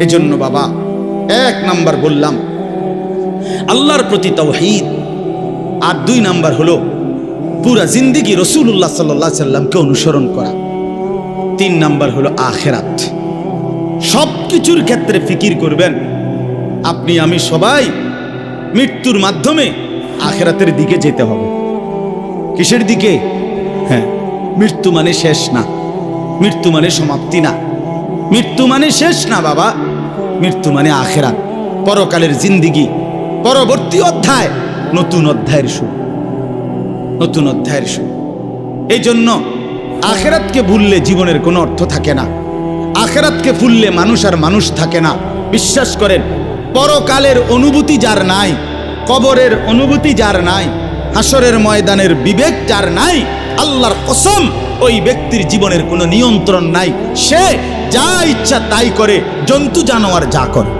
এজন্য বাবা, এক নাম্বার বললাম আল্লাহর প্রতি তাওহীদ, আর 2 নাম্বার হলো পুরা জিন্দেগি রাসূলুল্লাহ সাল্লাল্লাহু আলাইহি সাল্লামকে অনুসরণ করা। 3 নাম্বার হলো আখিরাত। সবকিছুর ক্ষেত্রে ফিকির করবেন। আপনি আমি সবাই মৃত্যুর মাধ্যমে আখিরাতের দিকে যেতে হবে। কিসের দিকে? হ্যাঁ, মৃত্যু মানে শেষ না, মৃত্যু মানে সমাপ্তি না, মৃত্যু মানে শেষ না বাবা। মৃত্যু মানে আখিরাত, পরকালের জিন্দেগি, পরবর্তী অধ্যায়, নতুন অধ্যায়ের শুরু, নতুন অধ্যায়ের শুরু। এই জন্য আখিরাতকে ভুললে জীবনের কোনো অর্থ থাকে না। আখিরাতকে ভুললে মানুষ আর মানুষ থাকে না। বিশ্বাস করেন, পরকালের অনুভূতি যার নাই, কবরের অনুভূতি যার নাই, হাসরের ময়দানের বিবেক যার নাই, আল্লাহর কসম ওই ব্যক্তির জীবনের কোনো নিয়ন্ত্রণ নাই। সে যা ইচ্ছা তাই করে, জন্তু জানোয়ার যা করে।